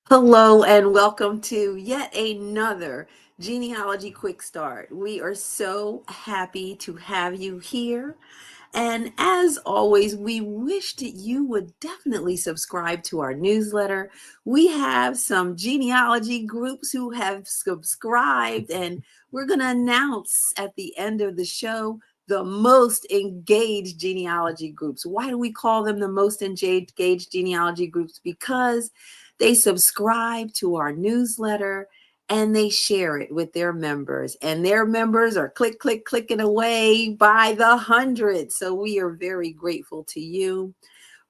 Hello and welcome to yet another Genealogy Quick Start. We are so happy to have you here. And as always, we wish that you would definitely subscribe to our newsletter. We have some genealogy groups who have subscribed, and we're going to announce at the end of the show the most engaged genealogy groups. Why do we call them the most engaged genealogy groups? Because they subscribe to our newsletter and they share it with their members, and their members are clicking away by the hundreds. So we are very grateful to you.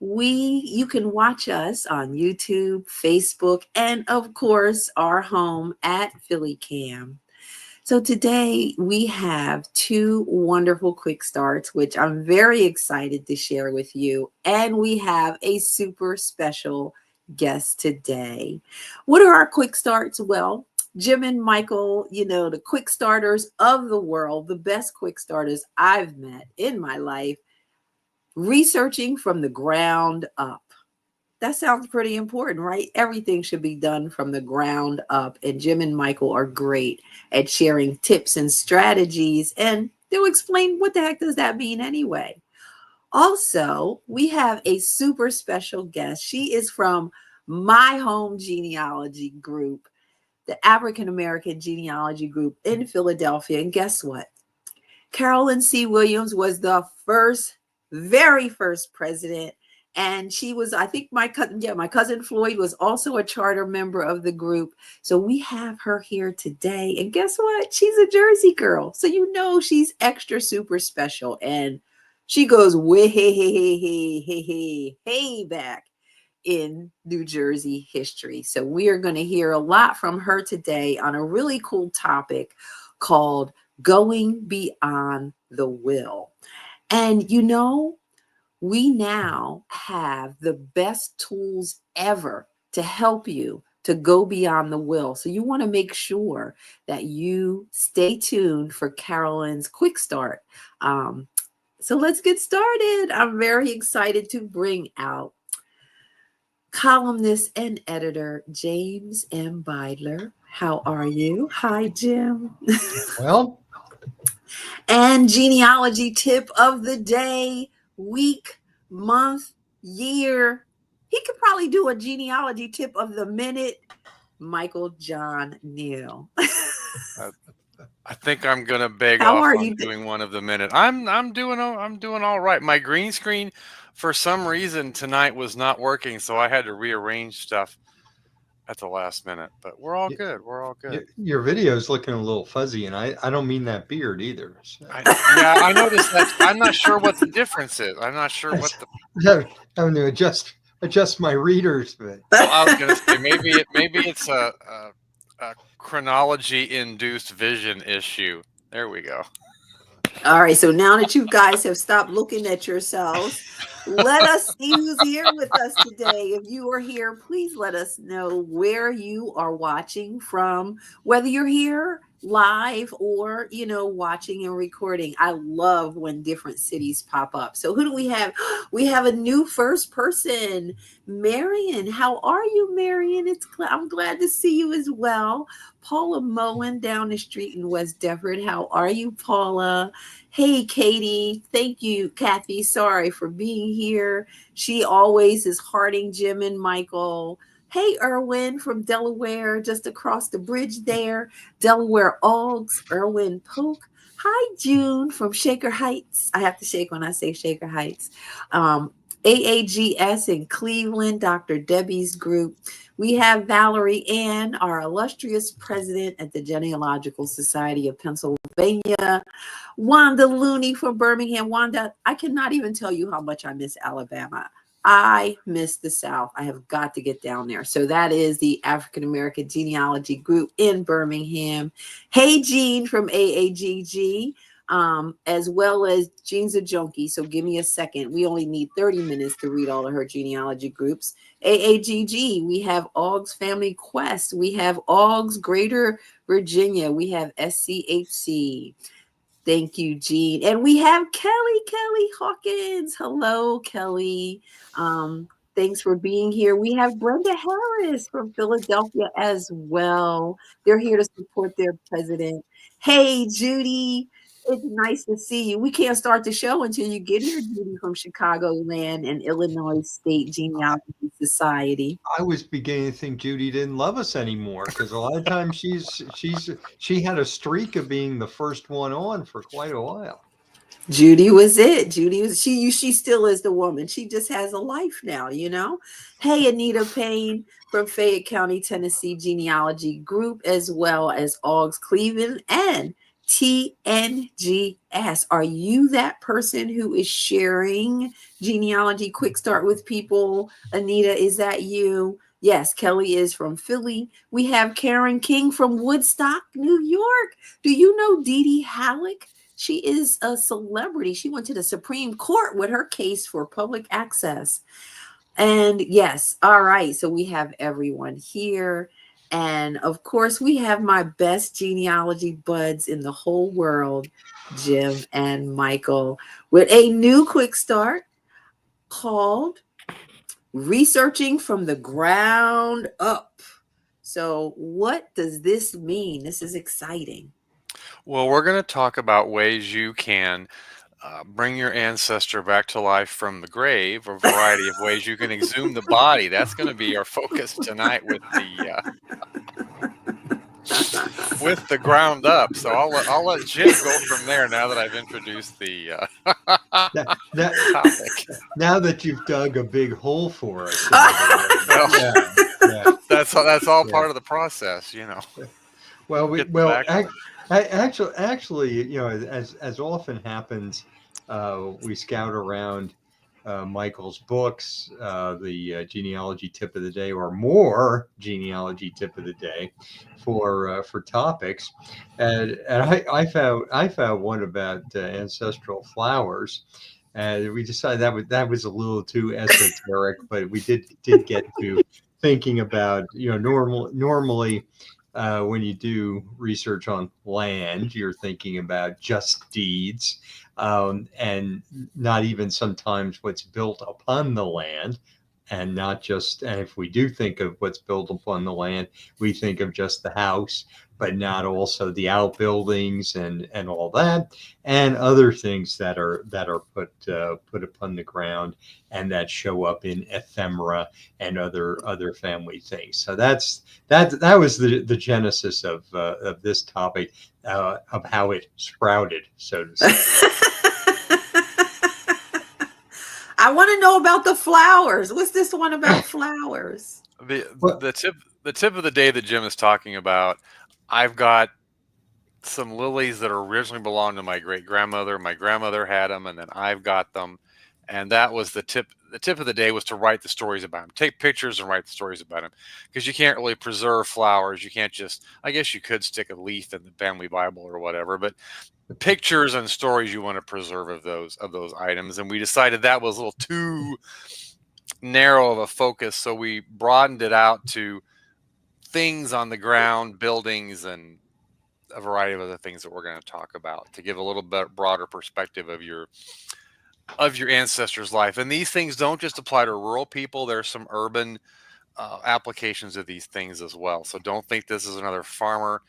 You can watch us on YouTube, Facebook, and of course our home at Philly Cam. So today we have two wonderful quick starts, which I'm very excited to share with you. And we have a super special guest today. What are our quick starts? Well, Jim and Michael, the quick starters of the world, the best quick starters I've met in my life, researching from the ground up. That sounds pretty important, right? Everything should be done from the ground up. And Jim and Michael are great at sharing tips and strategies. And they'll explain what the heck does that mean anyway. Also, we have a super special guest. She is from my home genealogy group, the African American Genealogy Group in Philadelphia. And guess what? Carolyn C. was the very first president. And she was, I think my cousin Floyd was also a charter member of the group. So we have her here today. And guess what? She's a Jersey girl. So she's extra super special. And she goes way back in New Jersey history. So we are going to hear a lot from her today on a really cool topic called Going Beyond the Will. And we now have the best tools ever to help you to go beyond the will. So you want to make sure that you stay tuned for Carolyn's quick start. So let's get started. I'm very excited to bring out columnist and editor James M. Beidler. How are you? Hi, Jim. Well, and genealogy tip of the day, week, month, year. He could probably do a genealogy tip of the minute. Michael John Neill. I think I'm gonna beg How off are on you? doing one of the minute. I'm doing all right. My green screen, for some reason tonight, was not working, so I had to rearrange stuff at the last minute. But we're all good. We're all good. your video's looking a little fuzzy, and I don't mean that beard either. So. I noticed that. I'm not sure what the difference is. I'm not sure what the. Having to adjust my readers, but Well, I was gonna say maybe it's a chronology induced vision issue. There we go. All right, so now that you guys have stopped looking at yourselves, let us see who's here with us today. If you are here, please let us know where you are watching from, whether you're here live or, watching and recording. I love when different cities pop up. So who do we have? We have a new first person, Marion. How are you, Marion? I'm glad to see you as well. Paula Moen down the street in West Deptford. How are you, Paula? Hey, Katie. Thank you, Kathy. Sorry for being here. She always is hearting Jim and Michael. Hey, Erwin from Delaware, just across the bridge there. Delaware Augs, Erwin Polk. Hi, June from Shaker Heights. I have to shake when I say Shaker Heights. AAGS in Cleveland, Dr. Debbie's group. We have Valerie Ann, our illustrious president at the Genealogical Society of Pennsylvania. Wanda Looney from Birmingham. Wanda, I cannot even tell you how much I miss Alabama. I miss the South. I have got to get down there. So that is the African American Genealogy Group in Birmingham. Hey, Jean from AAGG. As well as Jean's a junkie. So give me a second. We only need 30 minutes to read all of her genealogy groups. AAGG, we have Augs Family Quest. We have Augs Greater Virginia. We have SCHC. Thank you, Jean. And we have Kelly Hawkins. Hello, Kelly. Thanks for being here. We have Brenda Harris from Philadelphia as well. They're here to support their president. Hey, Judy. It's nice to see you. We can't start the show until you get here, Judy, from Chicagoland and Illinois State Genealogy Society. I was beginning to think Judy didn't love us anymore because a lot of times she had a streak of being the first one on for quite a while. Judy was it. Judy was she still is the woman. She just has a life now, you know. Hey, Anita Payne from Fayette County, Tennessee Genealogy Group, as well as Augs Cleveland and TNGS. Are you that person who is sharing Genealogy Quick Start with people? Anita, is that you? Yes, Kelly is from Philly. We have Karen King from Woodstock, New York. Do you know Dee Dee Halleck? She is a celebrity. She went to the Supreme Court with her case for public access. And yes, all right. So we have everyone here. And of course, we have my best genealogy buds in the whole world, Jim and Michael, with a new quick start called Researching from the Ground Up. So what does this mean? This is exciting. Well, we're going to talk about ways you can bring your ancestor back to life from the grave, a variety of ways you can exhume the body. That's going to be our focus tonight with the ground up. So I'll let Jim go from there now that I've introduced the topic. Now that you've dug a big hole for us. That's all part of the process, you know. Actually, you know, as often happens, we scout around Michael's books, the genealogy tip of the day, or more genealogy tip of the day, for topics, and I found one about ancestral flowers, and we decided that was a little too esoteric, but we did get to thinking about, you know, normally. When you do research on land, you're thinking about just deeds, and not even sometimes what's built upon the land, and not just, and if we do think of what's built upon the land, we think of just the house, but not also the outbuildings and all that, and other things that are put upon the ground and that show up in ephemera and other family things. So that was the genesis of this topic, of how it sprouted, so to say. I want to know about the flowers. What's this one about flowers? The tip of the day that Jim is talking about, I've got some lilies that originally belonged to my great grandmother. My grandmother had them, and then I've got them. And that was the tip. The tip of the day was to write the stories about them. Take pictures and write the stories about them, because you can't really preserve flowers. You can't just, I guess you could stick a leaf in the family Bible or whatever, but pictures and stories you want to preserve of those items. And we decided that was a little too narrow of a focus, so we broadened it out to things on the ground, buildings, and a variety of other things that we're going to talk about to give a little bit broader perspective of your ancestors' life. And these things don't just apply to rural people. There's some urban applications of these things as well. So don't think this is another farmer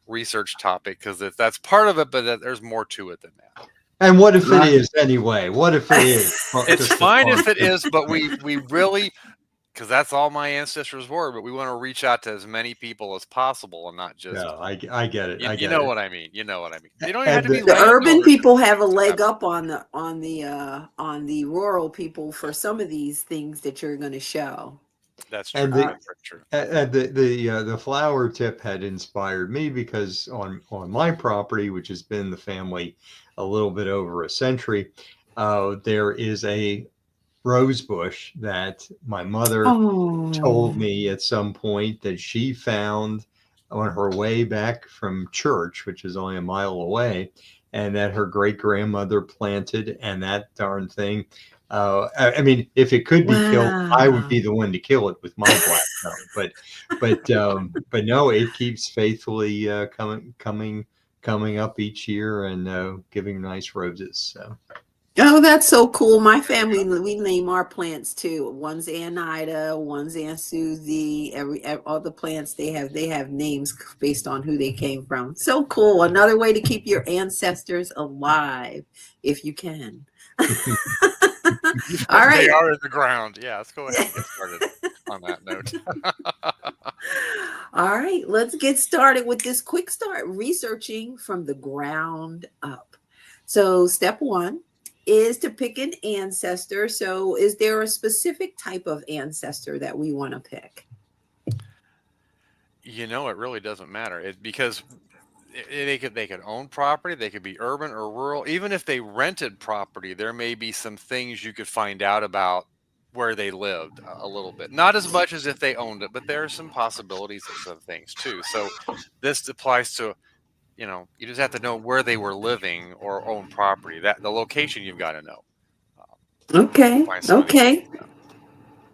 research topic, because that's part of it, but there's more to it than that. And what if it is anyway? What if it is? It's fine if it is, but we really, because that's all my ancestors were, but we want to reach out to as many people as possible and not just. No, I get it. You know what I mean. You know what I mean. You don't have to be the urban people have a leg up on the rural people for some of these things that you're going to show. That's true. And the flower tip had inspired me because on my property, which has been the family a little bit over a century, there is a rose bush that my mother told me at some point that she found on her way back from church, which is only a mile away, and that her great grandmother planted, and that darn thing. I mean, if it could be killed, I would be the one to kill it with my black thumb. But no, it keeps faithfully coming up each year and giving nice roses. So Oh, that's so cool. My family, we name our plants too. One's Aunt Ida, one's Aunt Susie. All the plants they have names based on who they came from. So cool. Another way to keep your ancestors alive, if you can. All They right. are in the ground. Yeah, let's go ahead and get started on that note. All right, let's get started with this quick start researching from the ground up. So, step one is to pick an ancestor. So, is there a specific type of ancestor that we want to pick? It really doesn't matter. Because they could own property, they could be urban or rural. Even if they rented property, there may be some things you could find out about where they lived a little bit. Not as much as if they owned it, but there are some possibilities of some things too. So this applies to, you just have to know where they were living or own property. That the location you've got to know. To Okay, find some of these okay. things out.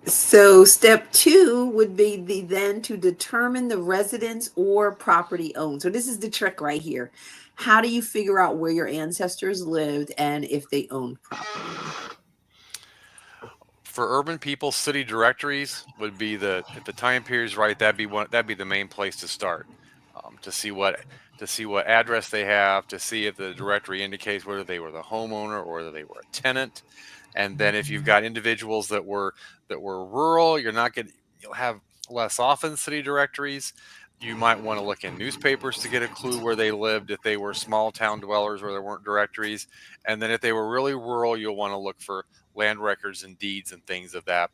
So, step two would be then to determine the residence or property owned. So, this is the trick right here. How do you figure out where your ancestors lived and if they owned property? For urban people, city directories would be if the time period is right, that'd be the main place to start. To see what address they have, to see if the directory indicates whether they were the homeowner or whether they were a tenant. And then if you've got individuals that were rural, you'll have less often city directories. You might want to look in newspapers to get a clue where they lived if they were small town dwellers where there weren't directories. And then if they were really rural, you'll want to look for land records and deeds and things of that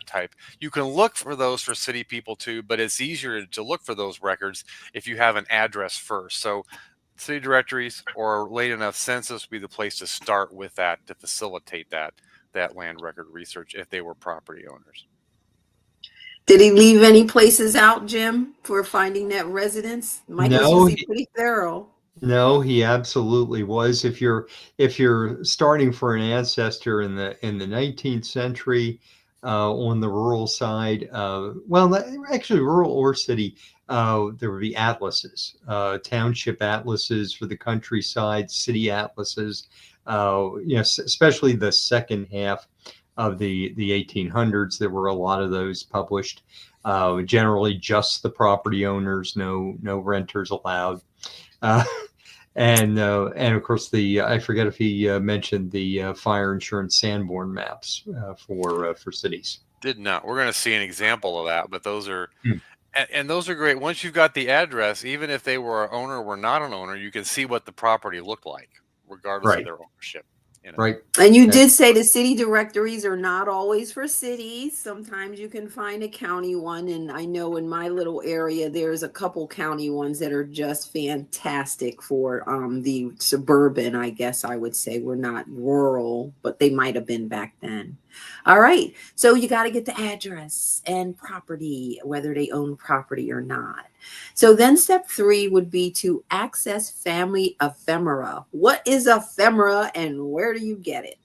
type. You can look for those for city people too, but it's easier to look for those records if you have an address first. So city directories or late enough census would be the place to start with that to facilitate that land record research if they were property owners. Did he leave any places out, Jim, for finding that residence? Michael's No, usually pretty thorough. No, he absolutely was. If you're starting for an ancestor in the 19th century, on the rural side, actually rural or city, there would be atlases, township atlases for the countryside, city atlases. Especially the second half of the 1800s, there were a lot of those published. Generally, just the property owners, no renters allowed. Uh, and of course I forget if he mentioned the fire insurance Sanborn maps for cities. Did not. We're going to see an example of that, but those are Hmm. and those are great. Once you've got the address, even if they were an owner or not an owner, you can see what the property looked like, regardless of Right, their ownership. right. And you And did say the city directories are not always for cities. Sometimes you can find a county one. And I know in my little area, there's a couple county ones that are just fantastic for the suburban, I guess I would say. We're not rural, but they might have been back then. All right. So you got to get the address and property, whether they own property or not. So then step three would be to access family ephemera. What is ephemera and where do you get it?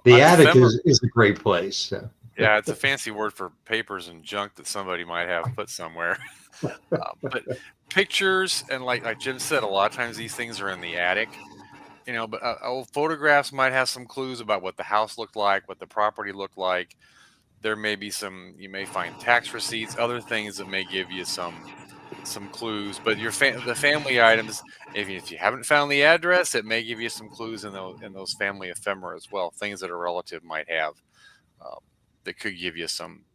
the attic Ephemera, is a great place. So. yeah, it's a fancy word for papers and junk that somebody might have put somewhere. But pictures and like Jim said, a lot of times these things are in the attic. But old photographs might have some clues about what the house looked like, what the property looked like. There may be you may find tax receipts, other things that may give you some clues. But the family items, if you haven't found the address, it may give you some clues in those family ephemera as well. Things that a relative might have uh, that could give you some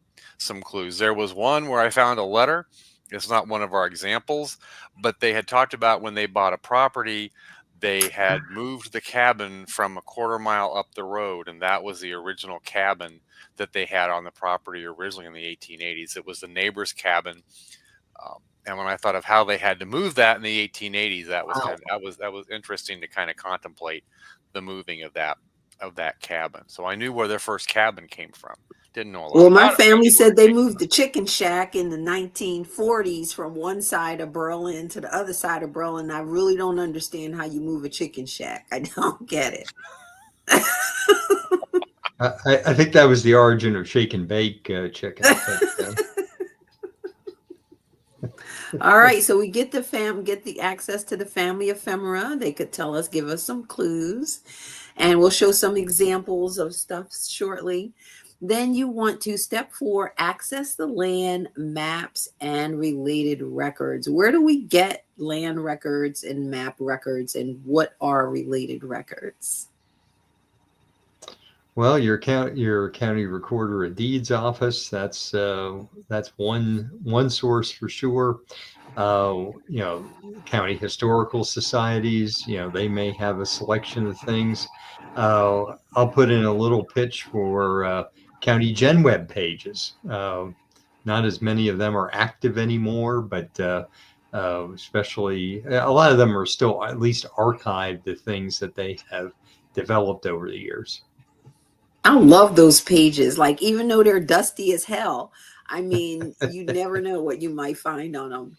clues. There was one where I found a letter. It's not one of our examples, but they had talked about when they bought a property, they had moved the cabin from a quarter mile up the road, and that was the original cabin that they had on the property originally in the 1880s. It was the neighbor's cabin. And when I thought of how they had to move that in the 1880s, Wow. that was interesting to kind of contemplate the moving of that cabin. So I knew where their first cabin came from. Didn't know a lot Well, my about it, but I family knew where said it they came moved from. the chicken shack in the 1940s from one side of Berlin to the other side of Berlin. I really don't understand how you move a chicken shack. I don't get it. I think that was the origin of shake and bake chicken. But, All right, so we get the access to the family ephemera. They could tell us, give us some clues, and we'll show some examples of stuff shortly. Then you want to step 4, access the land maps and related records. Where do we get land records and map records, and what are related records? Well, your county recorder of deeds office. That's one source for sure. County historical societies. They may have a selection of things. I'll put in a little pitch for county gen web pages. Not as many of them are active anymore, but especially a lot of them are still at least archived the things that they have developed over the years. I love those pages. Like, even though they're dusty as hell, I mean, you never know what you might find on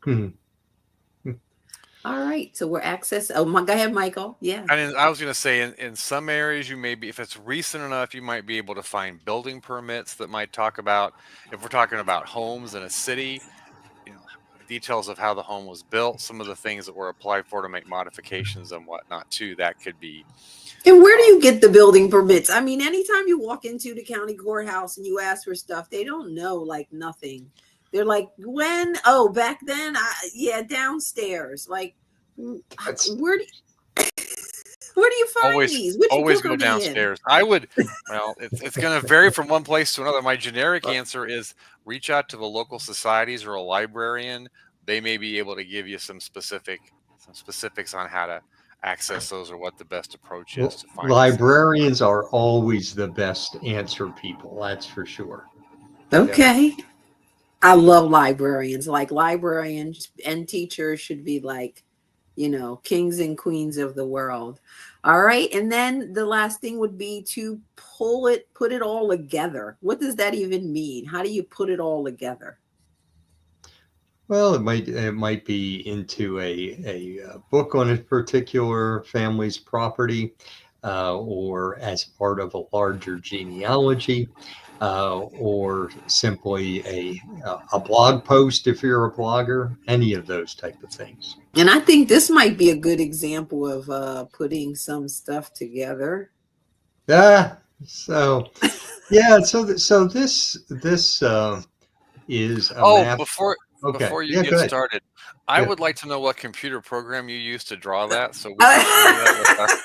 them. All right, so we're access. Oh my, go ahead, Michael. Yeah. And I was going to say, in some areas, you may be, if it's recent enough, you might be able to find building permits that might talk about, if we're talking about homes in a city, details of how the home was built, some of the things that were applied for to make modifications and whatnot too. That could be. And where do you get the building permits? I mean, anytime you walk into the county courthouse and you ask for stuff, they don't know like nothing. They're like, when? Oh, back then? Yeah, downstairs. Like, where do you find these? Which always go downstairs. I would, well, it's going to vary from one place to another. My generic answer is reach out to the local societies or a librarian. They may be able to give you some specifics on how to access those or what the best approach is to find. Librarians are always the best answer people. That's for sure. Okay. Yeah. I love librarians. Like, librarians and teachers should be like, kings and queens of the world. All right. And then the last thing would be to put it all together. What does that even mean? How do you put it all together? Well, it might be into a book on a particular family's property, or as part of a larger genealogy, or simply a blog post if you're a blogger. Any of those type of things. And I think this might be a good example of putting some stuff together. So this is a map. Before you get started, I would like to know what computer program you use to draw that, so we can share that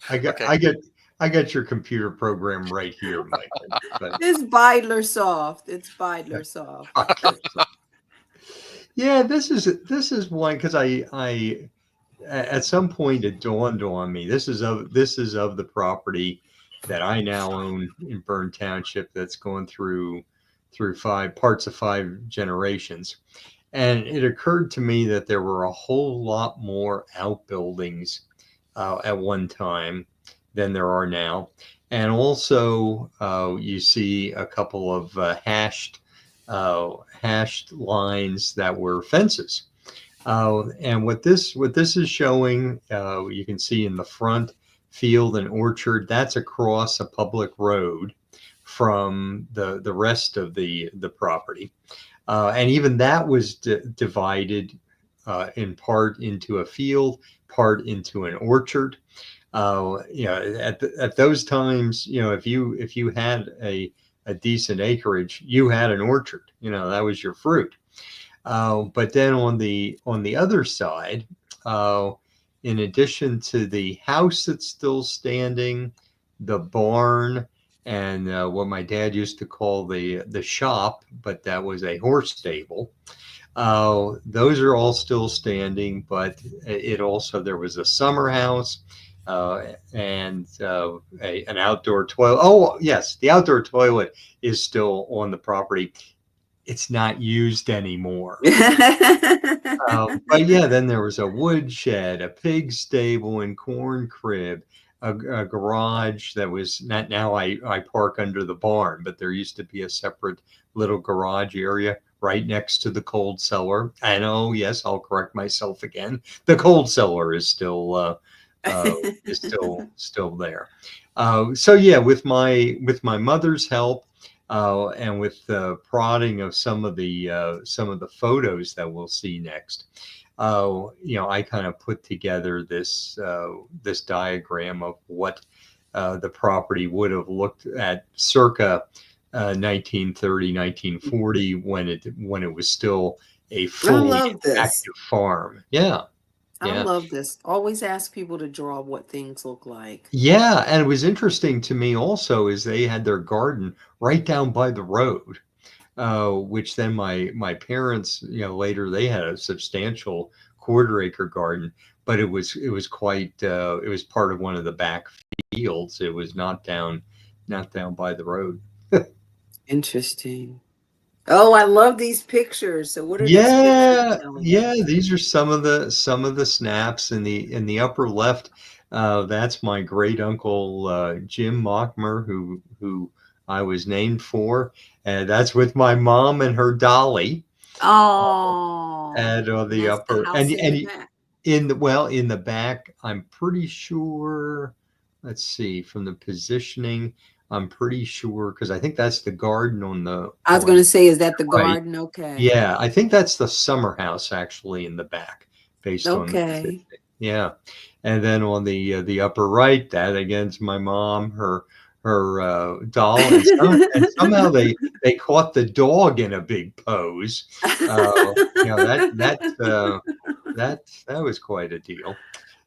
with I got your computer program right here, Michael. It's Beidler Soft. It's Beidler Soft. Okay. Yeah, this is one, because I at some point it dawned on me. This is of the property that I now own in Bern Township that's going through 5 parts of 5 generations. And it occurred to me that there were a whole lot more outbuildings at one time than there are now. And also you see a couple of hashed lines that were fences. And what this is showing, you can see in the front field and orchard, that's across a public road from the rest of the property, and even that was divided in part into a field, part into an orchard. At those times, if you had a decent acreage, you had an orchard. That was your fruit. But then on the other side, in addition to the house that's still standing, the barn, and what my dad used to call the shop, but that was a horse stable. Those are all still standing, but there was a summer house and an outdoor toilet. Oh, yes, the outdoor toilet is still on the property. It's not used anymore. But yeah, then there was a wood shed, a pig stable and corn crib, a garage that was not, now I park under the barn, but there used to be a separate little garage area right next to the cold cellar. And oh yes, I'll correct myself again. The cold cellar is still still there. So yeah, with my mother's help, And with the prodding of some of the photos that we'll see next, I kind of put together this diagram of what the property would have looked at circa 1930, 1940, when it was still a I fully love this. active farm. Yeah, I yeah. love this. Always ask people to draw what things look like. Yeah, and it was interesting to me also is they had their garden right down by the road, which then my parents, later they had a substantial quarter-acre garden, but it was quite it was part of one of the back fields. It was not down by the road. Interesting. Oh, I love these pictures. So what are these pictures Yeah, telling yeah. us? These are some of the snaps in the upper left. That's my great uncle Jim Mockmer, who I was named for, and that's with my mom and her dolly. Oh, And on and the that's the upper house in the and back. in the back, I'm pretty sure. Let's see from the positioning. I'm pretty sure because I think that's the garden on the I was going to say, is that the right. garden? Okay. Yeah, I think that's the summer house actually in the back, based on the Okay. positioning. Yeah, and then on the upper right, that again's my mom, her doll, and somehow they caught the dog in a big pose. That was quite a deal.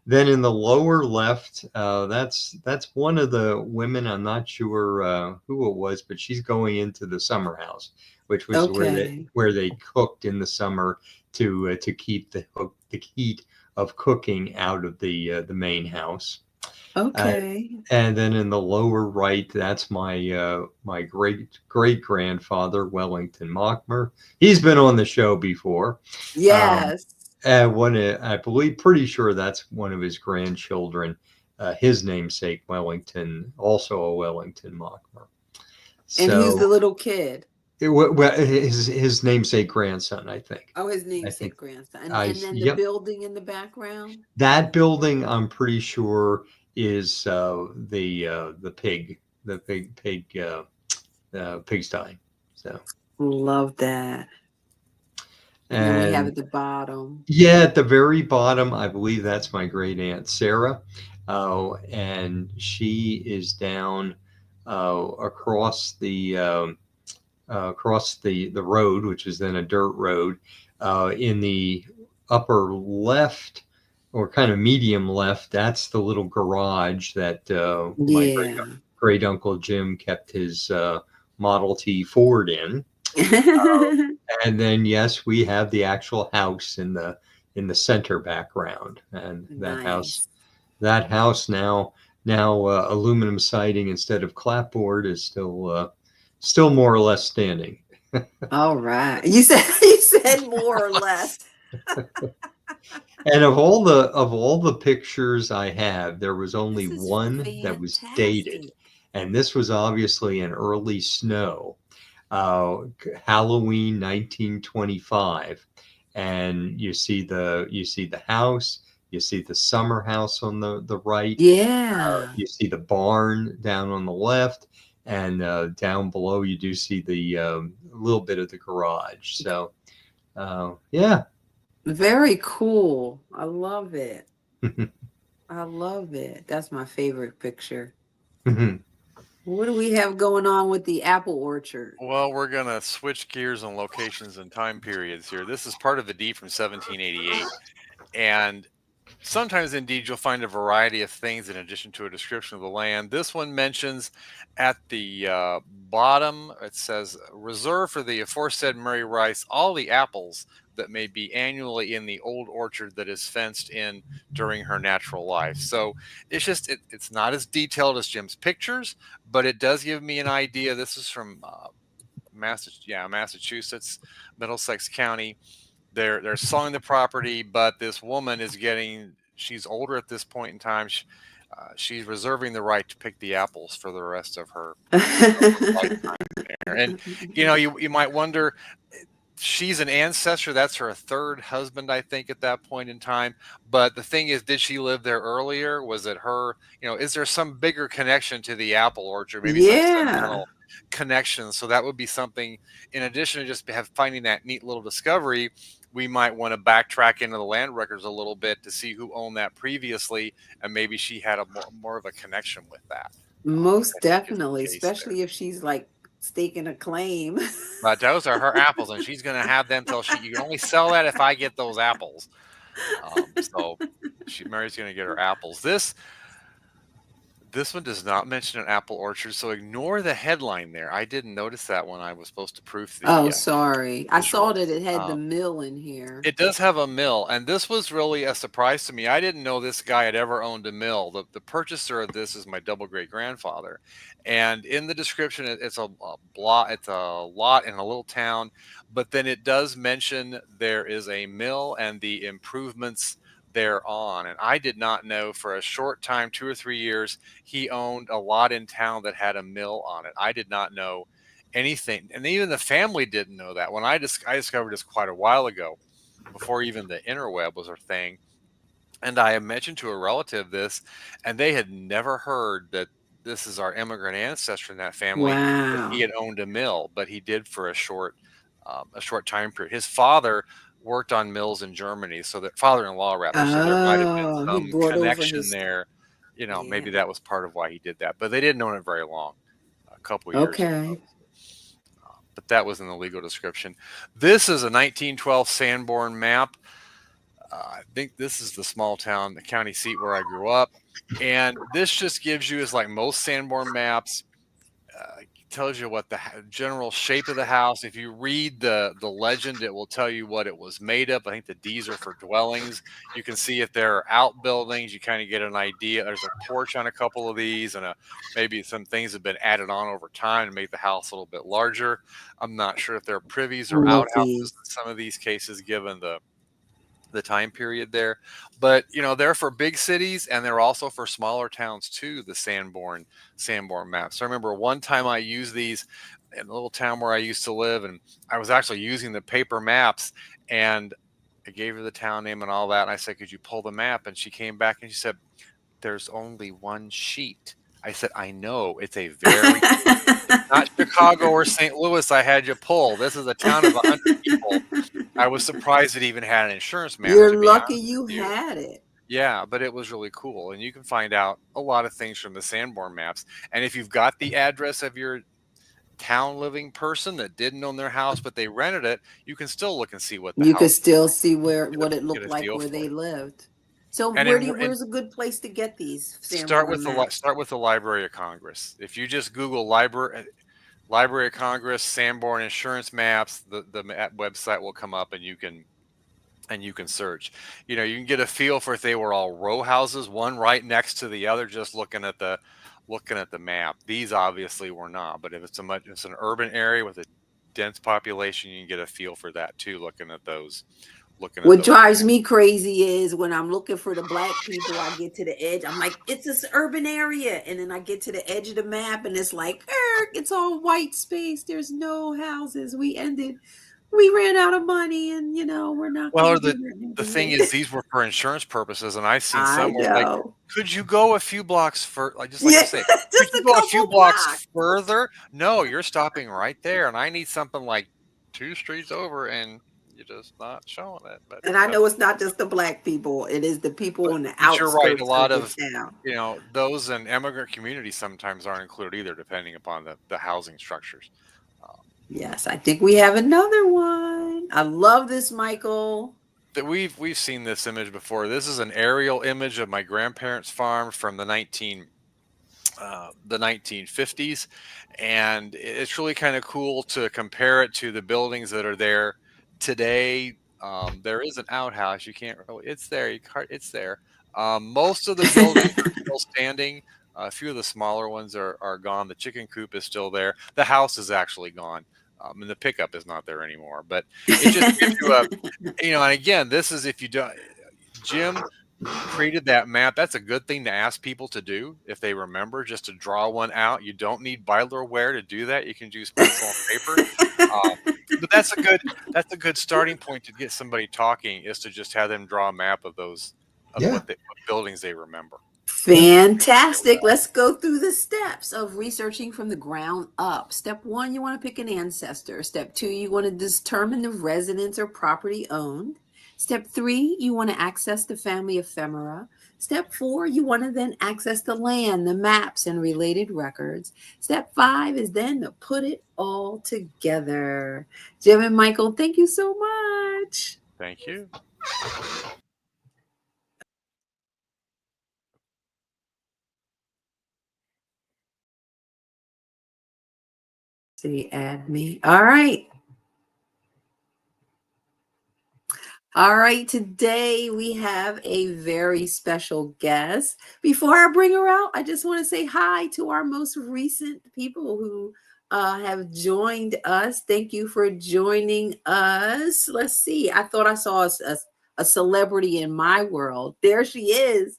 Then in the lower left, that's one of the women. I'm not sure who it was, but she's going into the summer house, which was where they Okay. where they cooked in the summer to keep the heat of cooking out of the main house. Uh, Okay. and then in the lower right, that's my great grandfather Wellington Mockmer. He's been on the show before. Um, Yes. I believe, pretty sure that's one of his grandchildren, his namesake Wellington, also a Wellington Mockmer. And who's the So little kid? his namesake grandson, I think. Oh, his I think namesake grandson. I And then the yep. building in the background? That building, I'm pretty sure, is the pigsty. So Love that. And then we have and at the bottom. yeah, at the very bottom, I believe that's my great aunt Sarah. And she is down across the road, which is then a dirt road, in the upper left or kind of medium left. That's the little garage that my Yeah. great uncle Jim kept his Model T Ford in. And then yes, we have the actual house in the center background, and that house Nice. that house now aluminum siding instead of clapboard is still more or less standing. All right. You said more or less. And of all the pictures I have, there was only This is one that was dated, fantastic. and this was obviously an early snow, Halloween 1925, and you see the house, you see the summer house on the right, Yeah. you see the barn down on the left, and down below you do see the little bit of the garage. So yeah. Very cool. I love it. I love it. That's my favorite picture. What do we have going on with the apple orchard? Well, we're going to switch gears on locations and time periods here. This is part of the deed from 1788. And sometimes, indeed, you'll find a variety of things in addition to a description of the land. This one mentions at the bottom, it says, reserve for the aforesaid Mary Rice all the apples that may be annually in the old orchard that is fenced in during her natural life. So it's not as detailed as Jim's pictures, but it does give me an idea. This is from Massachusetts, Middlesex County. They're selling the property, but this woman she's older at this point in time. She's reserving the right to pick the apples for the rest of her lifetime there. And you might wonder, she's an ancestor. That's her third husband, I think, at that point in time. But the thing is, did she live there earlier? Was it her? Is there some bigger connection to the apple orchard? Maybe some Yeah. sentimental connections. So that would be something, in addition to just finding that neat little discovery, we might want to backtrack into the land records a little bit to see who owned that previously, and maybe she had a more of a connection with that. If Most that is definitely, the case there. especially if she's like staking a claim. But those are her apples, and she's going to have them till you can only sell that if I get those apples. So Mary's going to get her apples. This one does not mention an apple orchard, so ignore the headline there. I didn't notice that when I was supposed to proof the Oh, sorry. I saw visual. that it had the mill in here. It does have a mill, and this was really a surprise to me. I didn't know this guy had ever owned a mill. The purchaser of this is my double great grandfather, and in the description, it's a lot in a little town, but then it does mention there is a mill and the improvements thereon. And I did not know, for a short time, 2 or 3 years, he owned a lot in town that had a mill on it. I did not know anything, and even the family didn't know that. When I discovered this quite a while ago, before even the interweb was a thing, and I mentioned to a relative this, and they had never heard that this is our immigrant ancestor in that family. That he Wow. had owned a mill, but he did for a short time period. His father worked on mills in Germany, so that father-in-law rather, so there might have been Oh, he some brought over connection his. there. Maybe Yeah. that was part of why he did that, but they didn't own it very long, a couple years at Okay. most. But that was in the legal description. This is a 1912 Sanborn map. I think this is the small town, the county seat where I grew up. And this just gives you, as like most Sanborn maps, tells you what the general shape of the house. If you read the legend, it will tell you what it was made of. I think the D's are for dwellings. You can see if there are outbuildings. You kind of get an idea. There's a porch on a couple of these, and maybe some things have been added on over time to make the house a little bit larger. I'm not sure if there are privies or Love outhouses these. in some of these cases, given the time period there. But they're for big cities, and they're also for smaller towns too, the Sanborn maps. So I remember one time I used these in a little town where I used to live, and I was actually using the paper maps, and I gave her the town name and all that, and I said, could you pull the map? And she came back and she said, there's only one sheet. I said, I know, it's a very not Chicago or St. Louis I had you pull. This is a town of 100 people. I was surprised it even had an insurance map, You're to be lucky honest you with you. had it. Yeah, but it was really cool. And you can find out a lot of things from the Sanborn maps. And if you've got the address of your town living person that didn't own their house, but they rented it, you can still look and see what the You could house still see what it get looked a like feel where for they it. lived. So And where's a good place to get these start Sanborn with maps? the Library of Congress. If you just Google Library of Congress Sanborn insurance maps, the website will come up, and you can search. You can get a feel for if they were all row houses, one right next to the other, just looking at the map. These obviously were not, but if it's an urban area with a dense population, you can get a feel for that too, looking at those. What drives me crazy is when I'm looking for the black people, I get to the edge. I'm like, it's this urban area. And then I get to the edge of the map and it's like, it's all white space. There's no houses. We ran out of money and, we're not going Well, to do the that thing anymore. is, these were for insurance purposes, and I've seen I some where it's like, know. could you go a few blocks just like Yeah, you say, could just you a go a few couple blocks blocks. further? No, you're stopping right there, and I need something like 2 streets over, and you're just not showing it. But And I know it's not just the black people. It is the people on the you're right. A outskirts lot of the of town. those in immigrant communities sometimes aren't included either, depending upon the housing structures. Yes, I think we have another one. I love this, Michael. That we've seen this image before. This is an aerial image of my grandparents' farm from the 1950s, and it's really kind of cool to compare it to the buildings that are there today. There is an outhouse. You can't really. It's there. It's there. Most of the buildings are still standing. A few of the smaller ones are gone. The chicken coop is still there. The house is actually gone. And the pickup is not there anymore. But it just gives you and again, this is if you don't. Jim created that map. That's a good thing to ask people to do if they remember, just to draw one out. You don't need Beidler ware to do that. You can use pencil and paper. But that's a good starting point to get somebody talking, is to just have them draw a map of those what buildings they remember. Fantastic. Let's go through the steps of researching from the ground up. Step one, you want to pick an ancestor. Step two, you want to determine the residence or property owned. Step three, you want to access the family ephemera. Step four, you want to then access the land, the maps, and related records. Step five is then to put it all together. Jim and Michael, thank you so much. Thank you. See, add me. All right. All right, today we have a very special guest. Before I bring her out, I just want to say hi to our most recent people who have joined us. Thank you for joining us. Let's see. I thought I saw a celebrity in my world. There she is.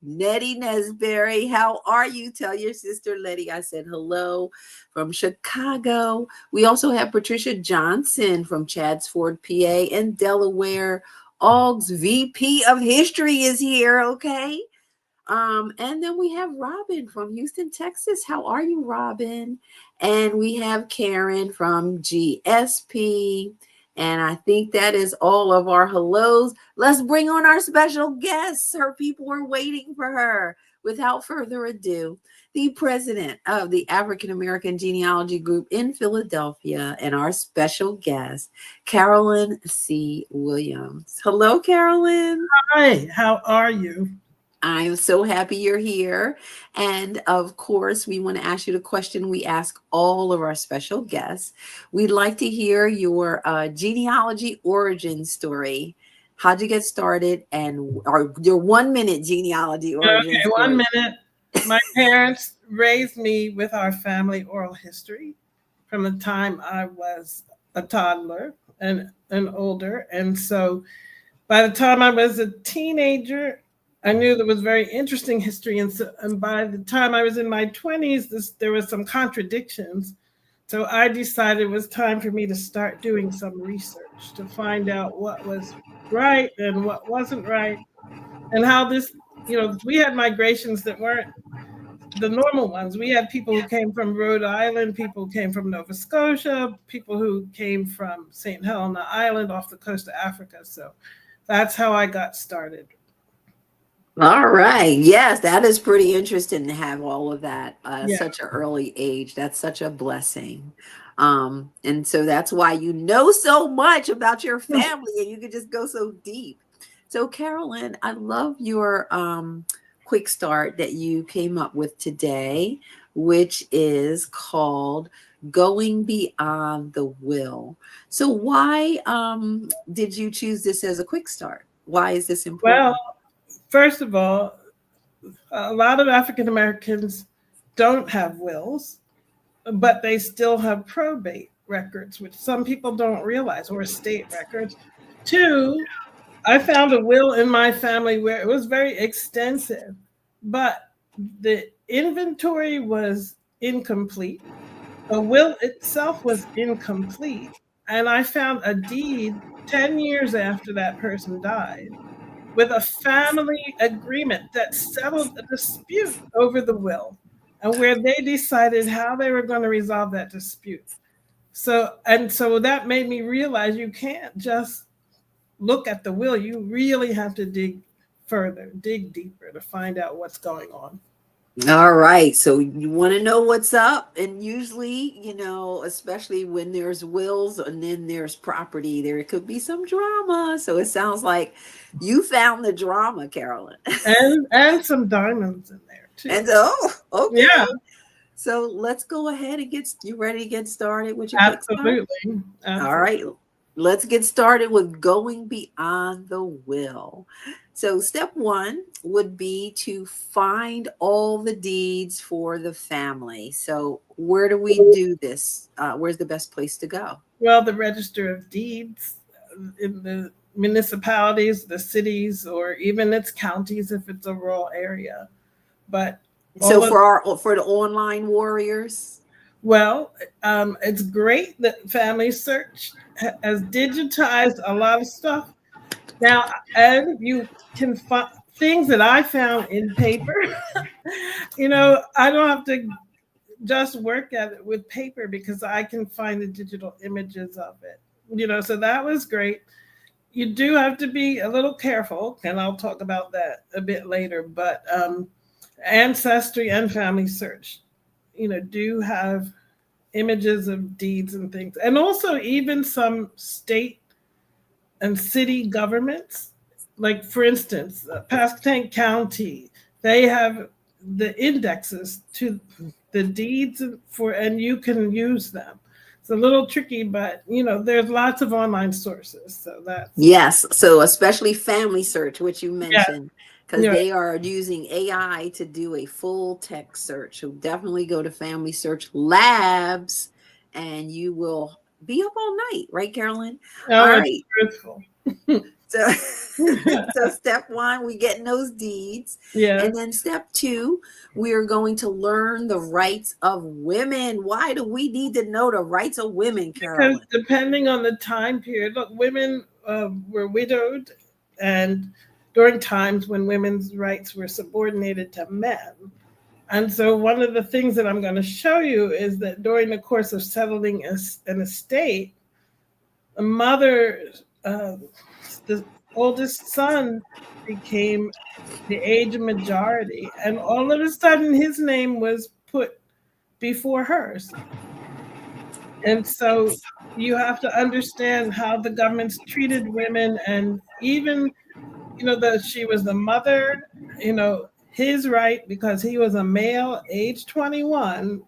Nettie Nesberry, how are you? Tell your sister Letty I said hello from Chicago. We also have Patricia Johnson from Chadsford, PA, and Delaware. Aug's VP of History is here, okay? And then we have Robin from Houston, Texas. How are you, Robin? And we have Karen from GSP. And I think that is all of our hellos. Let's bring on our special guests. Her people are waiting for her. Without further ado, the president of the African American Genealogy Group in Philadelphia and our special guest, Carolyn C. Williams. Hello, Carolyn. Hi, how are you? I'm so happy you're here. And of course, we want to ask you the question we ask all of our special guests. We'd like to hear your genealogy origin story. How'd you get started? Or your 1 minute genealogy origin Okay, story. 1 minute. My parents raised me with our family oral history from the time I was a toddler and older. And so by the time I was a teenager, I knew there was very interesting history. And by the time I was in my 20s, there was some contradictions. So I decided it was time for me to start doing some research to find out what was right and what wasn't right. And how this, we had migrations that weren't the normal ones. We had people who came from Rhode Island, people who came from Nova Scotia, people who came from St. Helena Island off the coast of Africa. So that's how I got started. All right. Yes, that is pretty interesting to have all of that Yeah. such an early age. That's such a blessing. And so that's why you know so much about your family and you can just go so deep. So Carolyn, I love your quick start that you came up with today, which is called Going Beyond the Will. So why did you choose this as a quick start? Why is this important? Well, first of all, a lot of African Americans don't have wills, but they still have probate records, which some people don't realize, or estate records. Two, I found a will in my family where it was very extensive, but the inventory was incomplete. The will itself was incomplete. And I found a deed 10 years after that person died with a family agreement that settled a dispute over the will and where they decided how they were going to resolve that dispute. So that made me realize you can't just look at the will. You really have to dig further, dig deeper to find out what's going on. All right. So you want to know what's up. And usually, especially when there's wills and then there's property, there could be some drama. So it sounds like you found the drama, Carolyn. And some diamonds in there too. And okay. Yeah. So let's go ahead and you ready to get started with your Absolutely. All right. Let's get started with going beyond the will. So step one would be to find all the deeds for the family. So where do we do this? Where's the best place to go? Well, the Register of Deeds in the municipalities, the cities, or even its counties if it's a rural area. But so for the online warriors? Well, it's great that Family Search has digitized a lot of stuff now, and you can things that I found in paper, I don't have to just work at it with paper because I can find the digital images of it. So that was great. You do have to be a little careful, and I'll talk about that a bit later, but Ancestry and Family Search, do have images of deeds and things. And also even some state and city governments, like for instance, Pasquotank County, they have the indexes to the deeds and you can use them. It's a little tricky, but there's lots of online sources. So that's Yes. So especially Family Search, which you yeah, mentioned, because they are using AI to do a full text search. So definitely go to Family Search Labs and you will be up all night, right, Carolyn? All it's right. truthful. So, so step one, we getting those deeds. Yeah. And then step two, we are going to learn the rights of women. Why do we need to know the rights of women, Carolyn? Because depending on the time period, look, women were widowed, and during times when women's rights were subordinated to men. And so one of the things that I'm going to show you is that during the course of settling an estate, a mother, the oldest son became the age of majority, and all of a sudden his name was put before hers. And so you have to understand how the government's treated women, and even, that she was the mother, his right, because he was a male, age 21,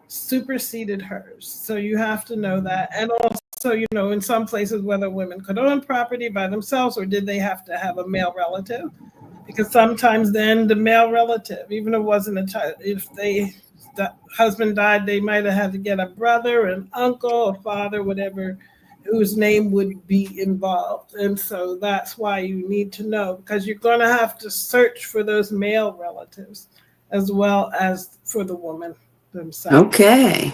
superseded hers. So you have to know that. And also, in some places, whether women could own property by themselves or did they have to have a male relative? Because sometimes then the male relative, even if it wasn't a child, if the husband died, they might have had to get a brother, an uncle, a father, whatever, whose name would be involved. And so that's why you need to know, because you're going to have to search for those male relatives as well as for the woman themselves. Okay.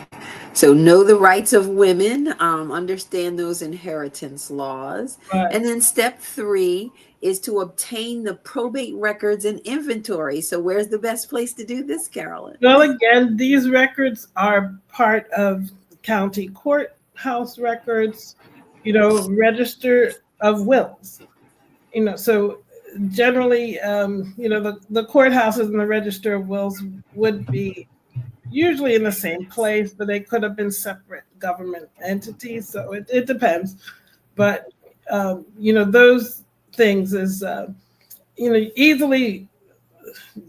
So know the rights of women, understand those inheritance laws. Right. And then step three is to obtain the probate records and inventory. So where's the best place to do this, Carolyn? Well, again, these records are part of county courthouse records, register of wills. So generally, the courthouses and the register of wills would be usually in the same place, but they could have been separate government entities. So it depends. But, those things is, easily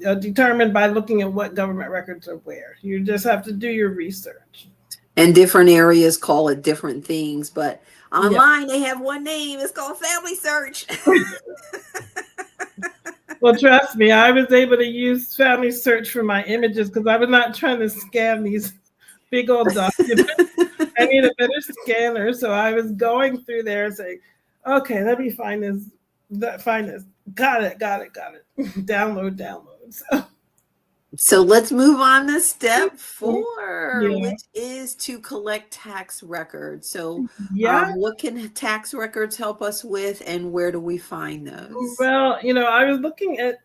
determined by looking at what government records are where. You just have to do your research. And different areas call it different things, but online they have one name. It's called Family Search. Well, trust me, I was able to use Family Search for my images because I was not trying to scan these big old documents. I need a better scanner. So I was going through there and saying, okay, let me find this. Got it. Download. So let's move on to step 4, which is to collect tax records. So what can tax records help us with, and where do we find those? Well, I was looking at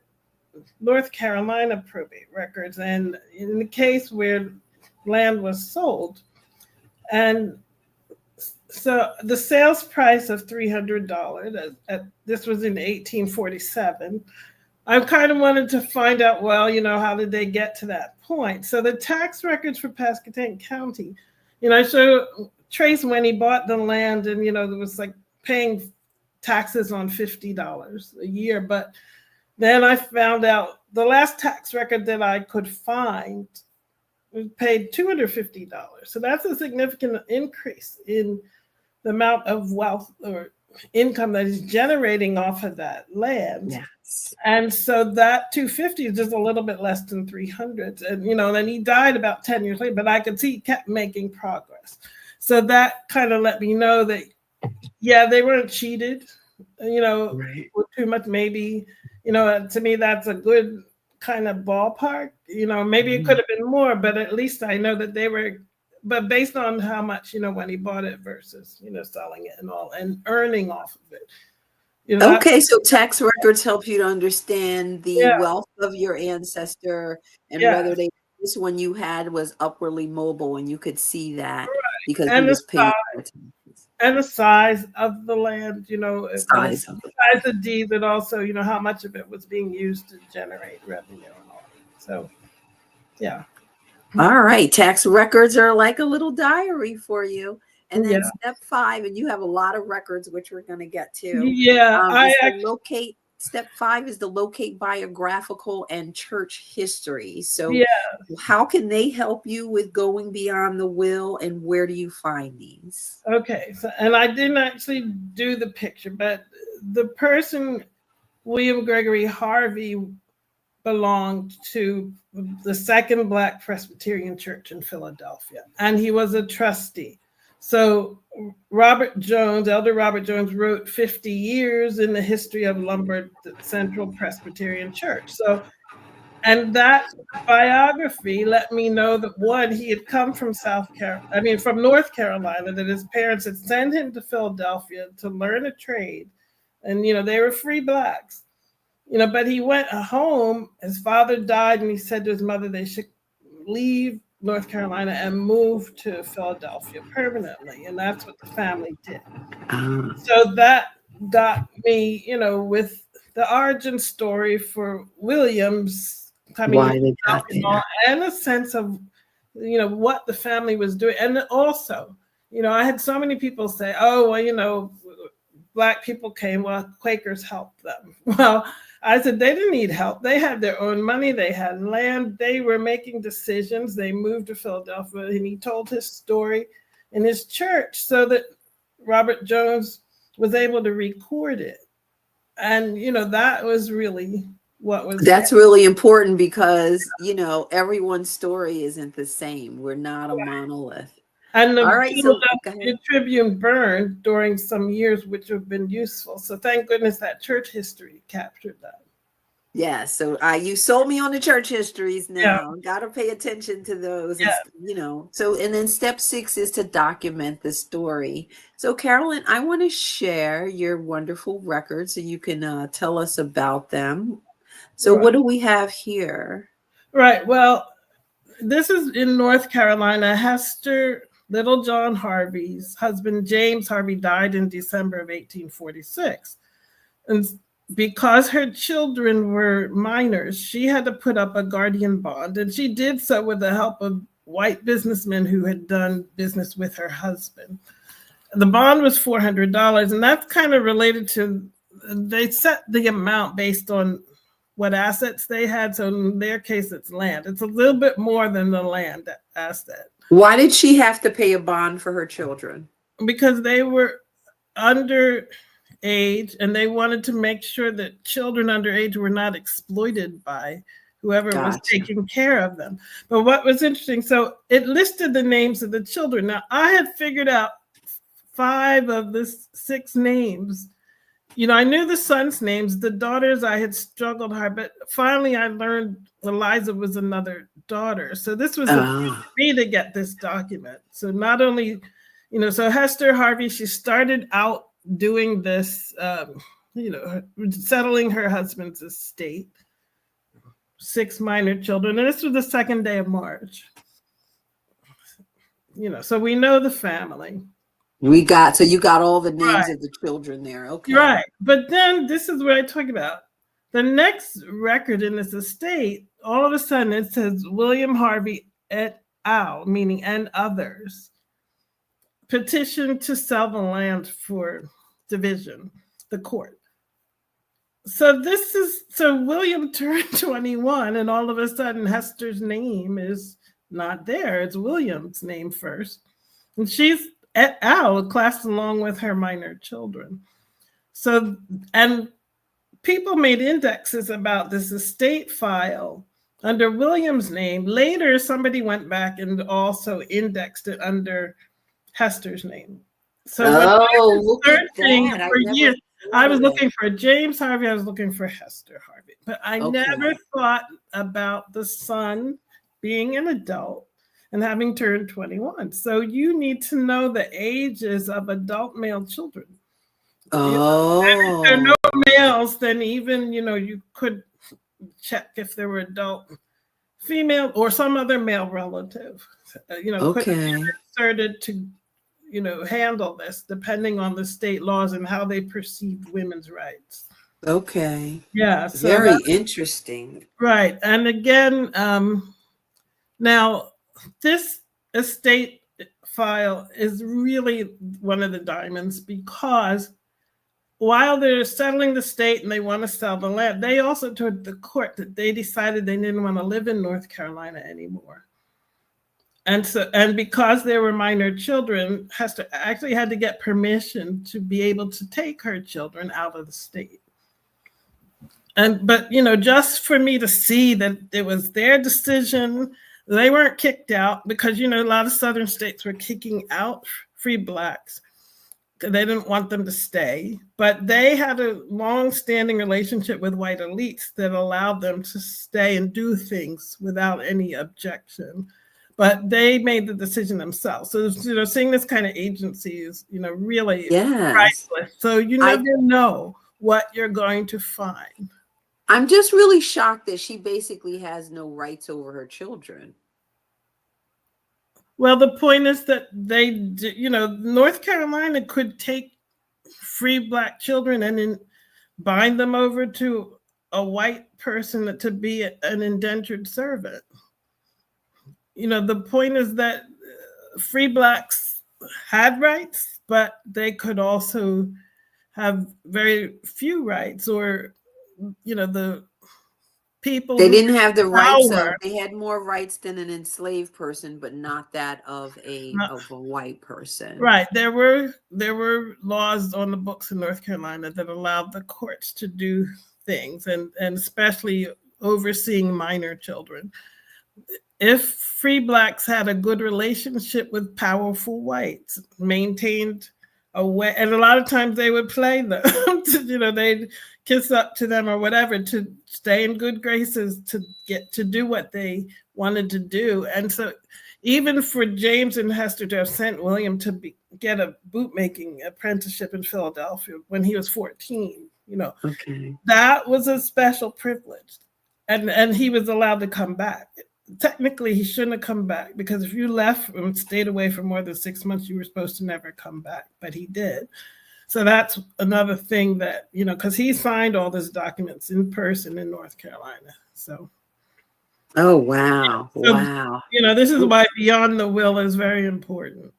North Carolina probate records, and in the case where land was sold, and so the sales price of $300, this was in 1847. I kind of wanted to find out, well, how did they get to that point? So the tax records for Pasquotank County, I showed Trace when he bought the land, and, there was like paying taxes on $50 a year. But then I found out the last tax record that I could find was paid $250. So that's a significant increase in the amount of wealth or income that is generating off of that land. Yes. And so that 250 is just a little bit less than 300. And, then he died about 10 years later, but I could see he kept making progress. So that kind of let me know that, they weren't cheated, Right. with too much, maybe, to me, that's a good kind of ballpark. Maybe it could have been more, but at least I know that they were, but based on how much, when he bought it versus, selling it and all and earning off of it. Okay, so tax records help you to understand the Yeah. wealth of your ancestor and Yeah. whether this one you had was upwardly mobile, and you could see that because he And the was paying size, more taxes. and the size of the land, both Size of it. size of deed, but also, how much of it was being used to generate revenue and all. So, yeah. All right, tax records are like a little diary for you. And Yeah. then step 5, and you have a lot of records, which we're going to get to. Yeah. Is to locate. Step 5 is to locate biographical and church history. So, Yeah. how can they help you with going beyond the will, and where do you find these? Okay. So, and I didn't actually do the picture, but the person, William Gregory Harvey, belonged to the Second Black Presbyterian Church in Philadelphia, and he was a trustee. So Elder Robert Jones wrote 50 years in the history of Lombard Central Presbyterian Church. So, and that biography let me know that one, he had come from from North Carolina, that his parents had sent him to Philadelphia to learn a trade. And, they were free Blacks. But he went home, his father died, and he said to his mother they should leave North Carolina and move to Philadelphia permanently. And that's what the family did. So that got me, with the origin story for Williams coming and a sense of, what the family was doing. And also, I had so many people say, oh, well, Black people came, well, Quakers helped them. Well, I said they didn't need help. They had their own money. They had land. They were making decisions. They moved to Philadelphia, and he told his story in his church so that Robert Jones was able to record it. And, that was really what was. That's really important because, everyone's story isn't the same. We're not a monolith. And the All right, Philadelphia Tribune burned during some years, which have been useful. So thank goodness that church history captured that. Yeah, so you sold me on the church histories now. Yeah. Got to pay attention to those. Yeah. So, and then step 6 is to document the story. So, Carolyn, I want to share your wonderful records so you can tell us about them. So, what do we have here? Right. Well, this is in North Carolina. Hester Little John Harvey's husband, James Harvey, died in December of 1846. And because her children were minors, she had to put up a guardian bond. And she did so with the help of white businessmen who had done business with her husband. The bond was $400. And that's kind of related to, they set the amount based on what assets they had. So in their case, it's land. It's a little bit more than the land asset. Why did she have to pay a bond for her children? Because they were under age, and they wanted to make sure that children underage were not exploited by whoever was taking care of them. But what was interesting, so it listed the names of the children. Now, I had figured out 5 of the 6 names. I knew the sons' names. The daughters, I had struggled hard, but finally I learned Eliza was another daughter. So this was me to get this document. So not only, so Hester Harvey, she started out doing this, settling her husband's estate, 6 minor children. And this was the 2nd day of March. So we know the family. So you got all the names of the children there. Okay. Right. But then this is what I talk about. The next record in this estate, all of a sudden it says William Harvey et al., meaning and others, petitioned to sell the land for division, the court. So William turned 21, and all of a sudden Hester's name is not there. It's William's name first. And she's et al., classed along with her minor children. So, and people made indexes about this estate file under William's name. Later, somebody went back and also indexed it under Hester's name. So when I was searching for years, I was looking for James Harvey, I was looking for Hester Harvey, but I never thought about the son being an adult and having turned 21. So you need to know the ages of adult male children. Oh, If there are no males, then even, you could check if there were adult female or some other male relative, could have okay. been inserted to, handle this depending on the state laws and how they perceived women's rights. Okay. Yeah, so Very that, interesting. right. And again, now this estate file is really one of the diamonds, because while they're settling the state and they want to sell the land, they also told the court that they decided they didn't want to live in North Carolina anymore. And because they were minor children, Hester actually had to get permission to be able to take her children out of the state. But just for me to see that it was their decision, they weren't kicked out, because a lot of southern states were kicking out free blacks. They didn't want them to stay, but they had a long-standing relationship with white elites that allowed them to stay and do things without any objection. But they made the decision themselves. So, seeing this kind of agency is, really priceless. So you never know what you're going to find. I'm just really shocked that she basically has no rights over her children. Well, the point is that they, North Carolina could take free black children and then bind them over to a white person to be an indentured servant. The point is that free blacks had rights, but they could also have very few rights, or, the people. They didn't have the rights power. they had more rights than an enslaved person, but not that of a white person. Right. There were laws on the books in North Carolina that allowed the courts to do things, and especially overseeing minor children. If free blacks had a good relationship with powerful whites, maintained a way, and a lot of times they would play them, they'd kiss up to them or whatever to stay in good graces, to get to do what they wanted to do. And so even for James and Hester to have sent William to get a bootmaking apprenticeship in Philadelphia when he was 14, okay, that was a special privilege. And he was allowed to come back. Technically, he shouldn't have come back, because if you left and stayed away for more than 6 months, you were supposed to never come back, but he did. So that's another thing that, because he signed all these documents in person in North Carolina. So. Oh, wow. So, wow. This is why beyond the will is very important.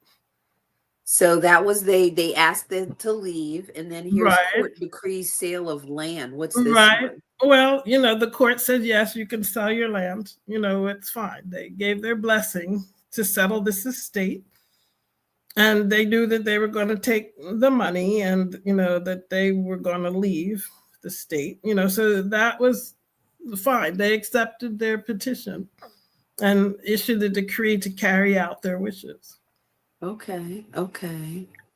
So that was they asked them to leave, and then here's court decrees sale of land. What's this one? Well, the court said, yes, you can sell your land. It's fine. They gave their blessing to settle this estate. And they knew that they were going to take the money, and, that they were going to leave the state, so that was fine. They accepted their petition and issued a decree to carry out their wishes. Okay.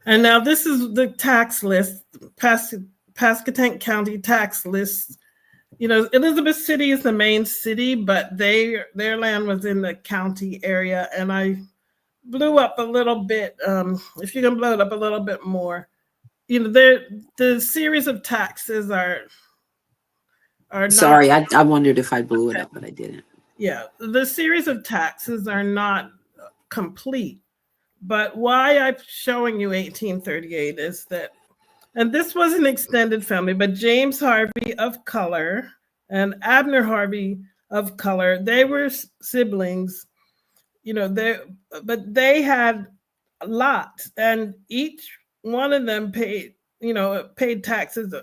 And now this is the tax list, Pasquotank County tax list. Elizabeth City is the main city, but their land was in the county area, and I blew up a little bit. If you can blow it up a little bit more, the series of taxes are not. Sorry, I wondered if I blew it up, but I didn't. Yeah, the series of taxes are not complete. But why I'm showing you 1838 is that, and this was an extended family, but James Harvey of color and Abner Harvey of color, they were siblings, but they had a lot, and each one of them paid taxes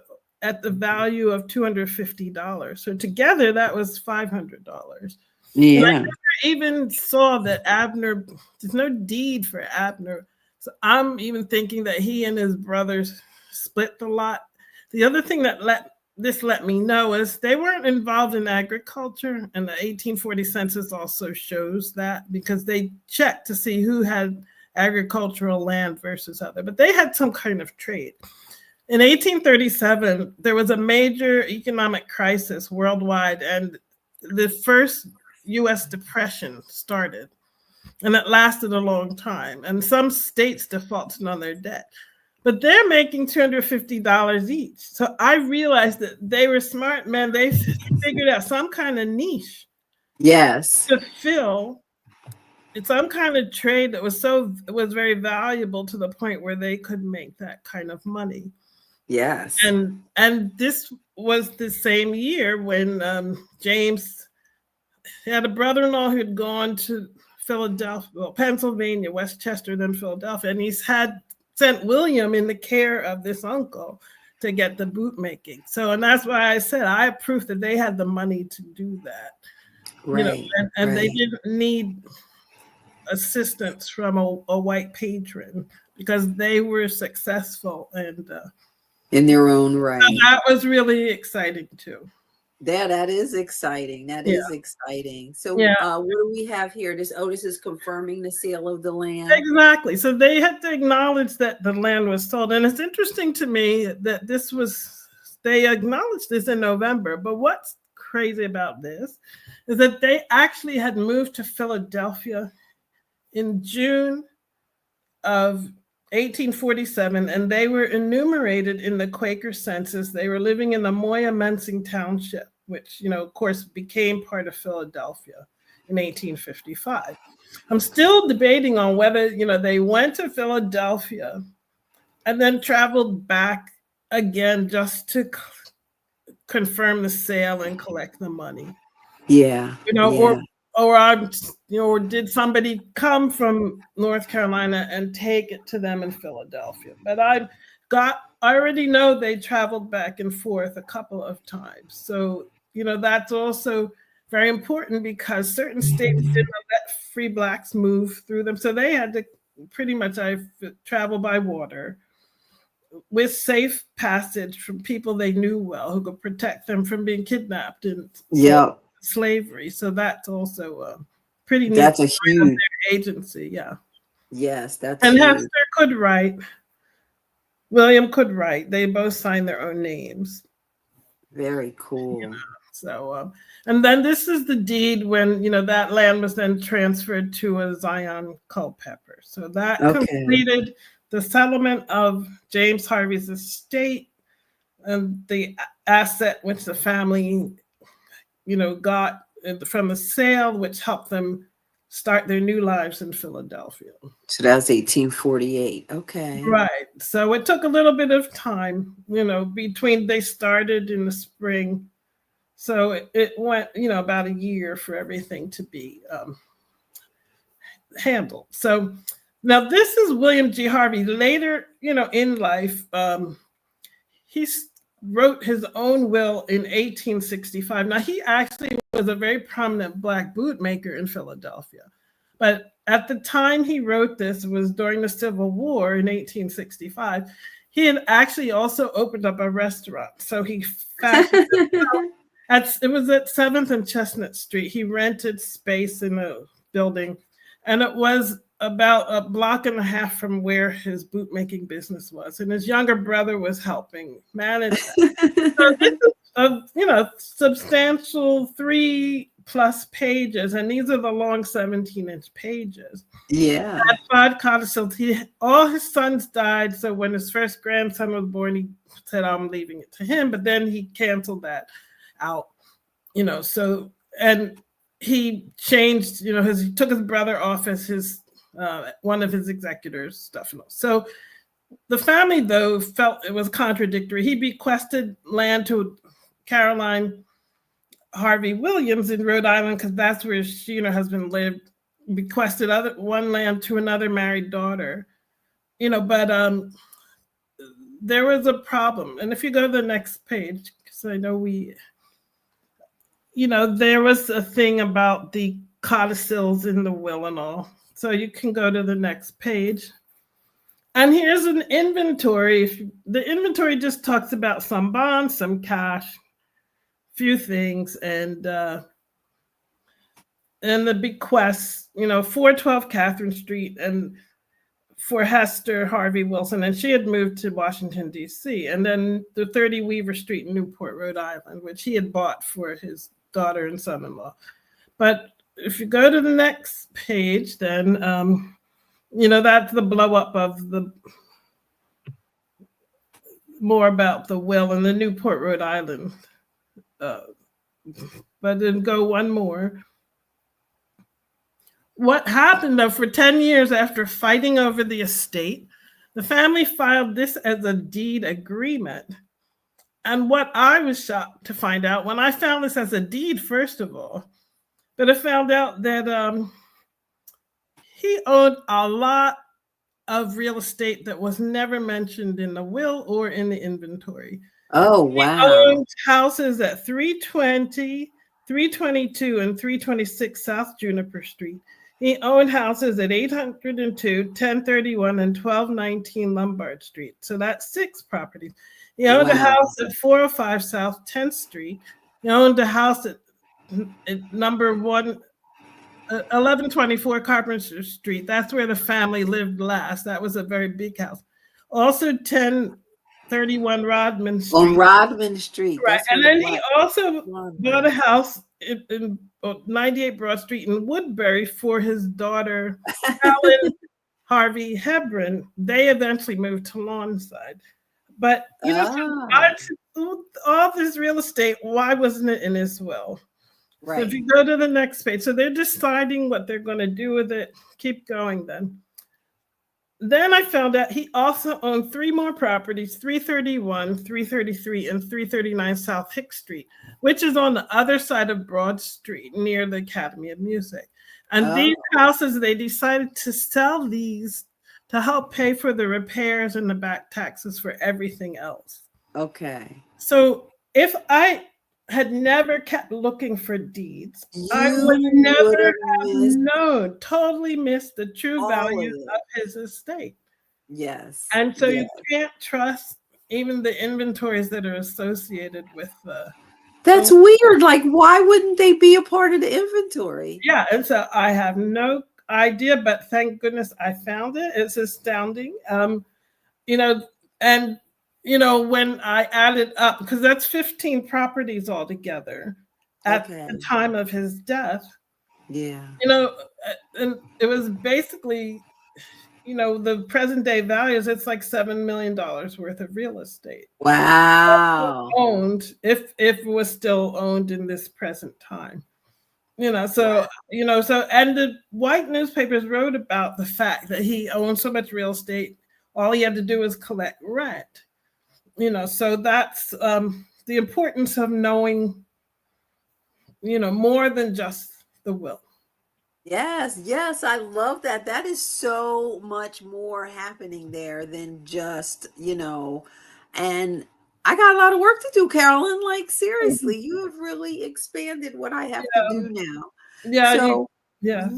at the value of $250. So together that was $500. Yeah. And I never even saw that Abner, there's no deed for Abner. So I'm even thinking that he and his brothers split the lot. The other thing that let me know is they weren't involved in agriculture, and the 1840 census also shows that, because they checked to see who had agricultural land versus other, but they had some kind of trade. In 1837, there was a major economic crisis worldwide, and the first U.S. Depression started, and it lasted a long time, and some states defaulted on their debt. but they're making $250 each. So I realized that they were smart men. They figured out some kind of niche Yes. to fill. It's some kind of trade that was very valuable to the point where they could make that kind of money. Yes. And this was the same year when James had a brother-in-law who had gone to Philadelphia, well, Pennsylvania, Westchester, then Philadelphia, and he's had sent William in the care of this uncle to get the boot making. So, and that's why I said I have proof that they had the money to do that. Right. You know, and right. they didn't need assistance from a white patron because they were successful and in their own right. that was really exciting too. That is exciting. That is exciting. So what do we have here? This is confirming the sale of the land. Exactly. So they had to acknowledge that the land was sold. And it's interesting to me that they acknowledged this in November. But what's crazy about this is that they actually had moved to Philadelphia in June of 1847, and they were enumerated in the Quaker census. They were living in the Moyamensing Township, which, of course, became part of Philadelphia in 1855. I'm still debating on whether, they went to Philadelphia and then traveled back again just to confirm the sale and collect the money. Yeah. Or did somebody come from North Carolina and take it to them in Philadelphia? But I already know they traveled back and forth a couple of times. So, that's also very important because certain states didn't let free blacks move through them. So they had to pretty much travel by water with safe passage from people they knew well who could protect them from being kidnapped and slavery. So that's also pretty neat. That's a huge agency. Yeah. Yes, that's and huge. Hester could write. William could write. They both signed their own names. Very cool. So, and then this is the deed when, that land was then transferred to a Zion Culpeper. So that completed the settlement of James Harvey's estate and the asset which the family, got from the sale, which helped them start their new lives in Philadelphia. So that's 1848. Okay. Right. So it took a little bit of time, between they started in the spring. So it went, about a year for everything to be handled. So now this is William G. Harvey. Later, in life, he wrote his own will in 1865. Now, he actually was a very prominent black bootmaker in Philadelphia. But at the time he wrote this, was during the Civil War in 1865. He had actually also opened up a restaurant. So he fashioned it was at 7th and Chestnut Street. He rented space in a building, and it was about a block and a half from where his bootmaking business was. And his younger brother was helping manage that. So this is a substantial 3+ pages, and these are the long 17-inch pages. Yeah. At 5 codicils, all his sons died. So when his first grandson was born, he said, I'm leaving it to him. But then he canceled that out, so, and he changed, he took his brother off as his one of his executors, stuff. So the family, though, felt it was contradictory. He bequested land to Caroline Harvey Williams in Rhode Island because that's where she and her husband lived. Bequested one land to another married daughter, but there was a problem. And if you go to the next page, because I know there was a thing about the codicils in the will and all. So you can go to the next page. And here's an inventory. The inventory just talks about some bonds, some cash, few things, and the bequests, 412 Catherine Street, and for Hester Harvey Wilson, and she had moved to Washington, D.C., and then the 30 Weaver Street in Newport, Rhode Island, which he had bought for his daughter and son-in-law. But if you go to the next page, then, that's the blow up of the more about the will in the Newport, Rhode Island. But then go one more. What happened though, for 10 years after fighting over the estate, the family filed this as a deed agreement. And what I was shocked to find out when I found this as a deed, first of all, but I found out that he owned a lot of real estate that was never mentioned in the will or in the inventory. Oh, He wow. owned houses at 320, 322, and 326 South Juniper Street. He owned houses at 802, 1031, and 1219 Lombard Street. So that's 6 properties. He owned a house at 405 South 10th Street. He owned a house at number 1124 Carpenter Street. That's where the family lived last. That was a very big house. Also 1031 Rodman Street. On Rodman Street. Right. And then he also bought a house in 98 Broad Street in Woodbury for his daughter, Carolyn Harvey Hebron. They eventually moved to Lawnside. But, you know, all this real estate, why wasn't it in his will? Right. So if you go to the next page, so they're deciding what they're going to do with it. Keep going then. Then I found out he also owned 3 more properties, 331, 333, and 339 South Hicks Street, which is on the other side of Broad Street near the Academy of Music. And these houses, they decided to sell these to help pay for the repairs and the back taxes for everything else. Okay. So if I had never kept looking for deeds, I would never have known, totally missed the true value of his estate. Yes. And so you can't trust even the inventories that are associated with the. That's weird. Like, why wouldn't they be a part of the inventory? Yeah. And so I have no idea, but thank goodness I found it. It's astounding. You know, and you know, when I added up, because that's 15 properties altogether at the time of his death. Yeah. You know, and it was basically, you know, the present day values, it's like $7 million worth of real estate. Wow. Owned, if it was still owned in this present time. You know, so, you know, so, and the white newspapers wrote about the fact that he owned so much real estate, all he had to do was collect rent. You know, so that's the importance of knowing, you know, more than just the will. Yes, yes, I love that. That is so much more happening there than just, you know, and I got a lot of work to do, Carolyn. Like, seriously, you have really expanded what I have to do now. Yeah. So, yes.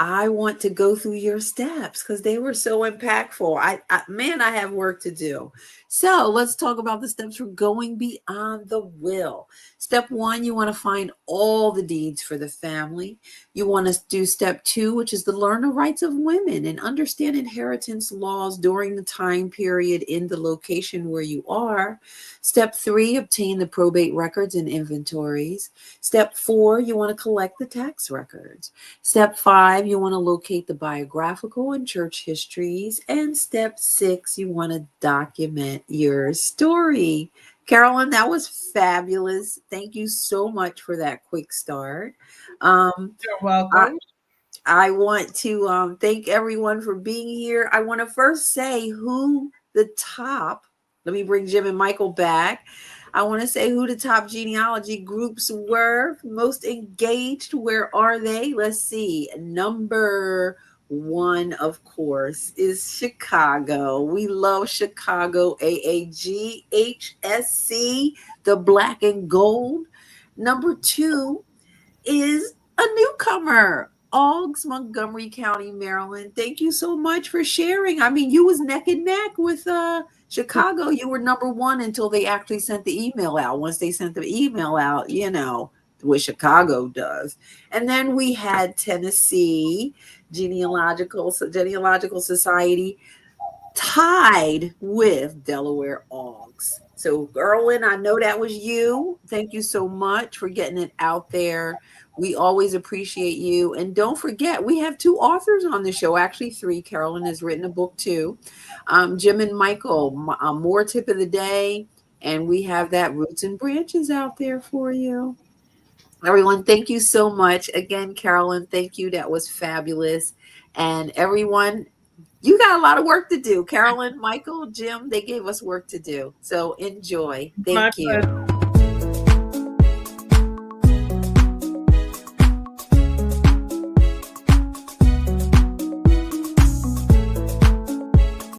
I want to go through your steps because they were so impactful. I have work to do. So let's talk about the steps for going beyond the will. Step 1, you want to find all the deeds for the family. You want to do step 2, which is to learn the rights of women and understand inheritance laws during the time period in the location where you are. Step 3, obtain the probate records and inventories. Step 4, you want to collect the tax records. Step 5, you want to locate the biographical and church histories. And step 6, you want to document your story. Carolyn, that was fabulous. Thank you so much for that quick start. You're welcome. I want to thank everyone for being here. I want to first say who the top, let me bring Jim and Michael back. I want to say who the top genealogy groups were, most engaged. Where are they? Let's see. Number 1, of course, is Chicago. We love Chicago. AAG, HSC, the black and gold. Number 2 is a newcomer, Oggs, Montgomery County, Maryland. Thank you so much for sharing. I mean, you was neck and neck with Chicago. You were number 1 until they actually sent the email out. Once they sent the email out, you know, what Chicago does. And then we had Tennessee Genealogical Society tied with Delaware Oggs. So, Erwin, I know that was you. Thank you so much for getting it out there We always appreciate you. And don't forget, we have 2 authors on the show, actually 3. Carolyn has written a book too. Jim and Michael, more tip of the day. And we have that Roots and Branches out there for you. Everyone, thank you so much. Again, Carolyn, thank you. That was fabulous. And everyone, you got a lot of work to do. Carolyn, Michael, Jim, they gave us work to do. So enjoy. My Thank you. pleasure.